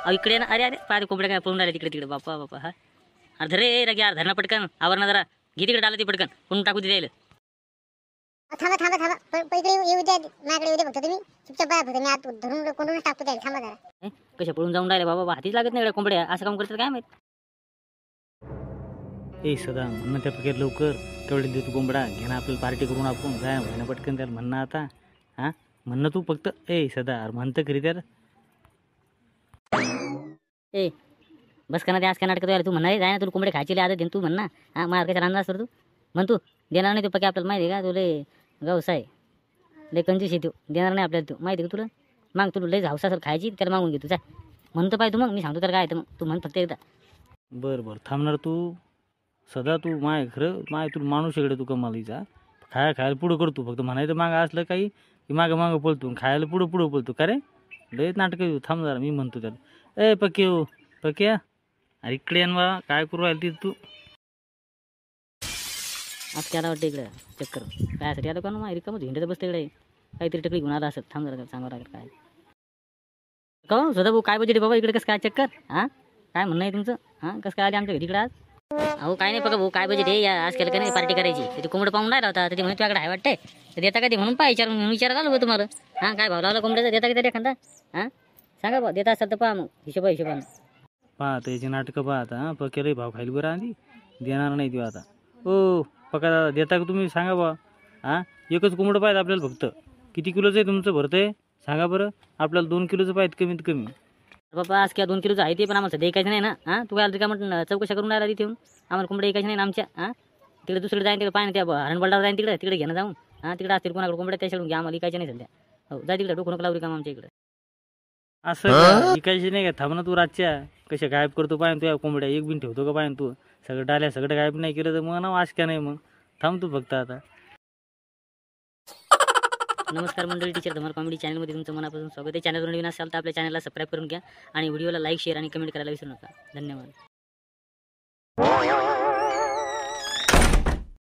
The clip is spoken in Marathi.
अहो इकडे ना, अरे अरे पाय कोंबड्या काय पळून राहिले तिकडे तिकडे, बापा बापा हा. अरे धरे रे यार, धरणं पटकन आवरणं जरा, घे तिकडे डाल ती पटकन, कोण टाकू दे द्यायला. थांबा थांबा थांबा, इकडे येऊ द्या, माझ्याकडे येऊ द्या फक्त तुम्ही. चुपचाप बाय फक्त, मी आत धरून कोंडून टाकतो त्याला. थांबा जरा. कशा पळून जाऊन राहिले बाबा, हातीच लागत नाही एवढ्या कोंबड्या, असं काम करतात काय माहित. ए सदा म्हणणं त्या पकेट लवकर, केवढे देतो कोंबडा घे ना, आपल्याला पार्टी करून आपण काय म्हणणं पटकन त्याला म्हणणं आता. हां म्हणणं तू फक्त ए सदा म्हणतं खरी त्याला. ए बस का ना, ते आज काय नाटक तू म्हणणार जाय ना, तुला कोंबडे खायची आदत देईन तू म्हण ना. हां मार कशा राहणार असतो तू म्हण, तू देणार नाही तू पक्के, आपल्याला माहिती आहे का, तुले व्यवसाय लय कंजूस आहे तू, देणार नाही आपल्याला तू, माहिती आहे का तुला. मग तुला लय हौसा असेल खायची, त्याला मागून घे तू जा म्हणतो पाहिजे तू, मग मी सांगतो तर काय तर, मग तू म्हण फक्त एकदा. बरं बरं थांबणार तू सदा, तू माय खरं माय तुला माणूस इकडे तू कमालीचा. खायला पुढं करतो, फक्त म्हणायचं मागं असलं काही की मागं मागं पळतो, खायला पुढं पुढं पळतो का रे. लय नाटक येऊ, थांब जरा मी म्हणतो त्याला. ए पक्के हो पक्या, अरे इकडे येन बा, काय करू राहिली ती तू. आज त्याला वाटतं इकडे चक्कर कायसाठी आता, कोण रिकामच हिंडत बसते इकडे, काहीतरी टकली घेऊन आला असत. थांब जरा सांगावं लागेल काय का स्वतः भाऊ, काय बजेट बाबा इकडे, कसं काय चक्कर. हां काय म्हणणं आहे तुमचं. हां कसं काय आले आमच्या घरी इकडे आज. अहो काय नाही बघा भाऊ, काय बजेट आहे या आज केलं का नाही पार्टी करायची. ते कोंबडं पाहून राहिला होता, तर ते म्हणून तुझ्याकडे आहे वाटते, तर देता का ते म्हणून पाय विचारायला आलो तुम्हाला. हां काय भाव लावला कोंबड्याचा, देता का तरी एखादा. हां सांगा बा, देता असेल तर पहा मग हिशोबानं. पाहता याची नाटकं पाहता. हां पक्याला भाव खायला बरं आधी देणार नाही देऊ आता. हो पका दादा देता का तुम्ही सांगा बा. हां एकच कोंबडं पाहिजे आपल्याला फक्त. किती किलोचं आहे तुमचं भरतं आहे सांगा बरं, आपल्याला 2 किलोचं पाहिजे कमीत कमी. बाबा आज क्या 2 किलोचं आहे ते, पण आम्हाला सध्या ऐकायचं नाही ना. हां तू काय का म्हणून चौकशा करून राहिला तिथे येऊन, आम्हाला कोंबड्या ऐकायचं नाही ना आमच्या. हां तिकडे दुसरीकडे जाईन, तिकडे पाहिजे त्या हरणबलडावर जाईन, तिकडे घेणं जाऊन. हां तिकडे असतील कोणाकडे कोंबड्या, त्याच्याकडून घ्या, आम्हाला ऐकायचं नाही सध्या. हो जा तिकडे, डोकं नको लावरी काम आमच्या इकडे. असं विकायची नाही का, थांब ना तू रातच्या. कशा गायब करतो पाहिजे तू या कोंबड्या, एक बिन ठेवतो का पाहिजे तू. सगळं डाल्या सगळं गायब नाही केलं तर मग ना वास का नाही, मग थांब तू फक्त आता. नमस्कार मंडळी, टीचर धमाल कॉमेडी चॅनलमध्ये तुमचं मनापासून स्वागत आहे. चॅनलवर नवीन असाल तर आपल्या चॅनलला सबस्क्राईब करून घ्या आणि व्हिडिओला लाईक शेअर आणि कमेंट करायला विसरू नका. धन्यवाद.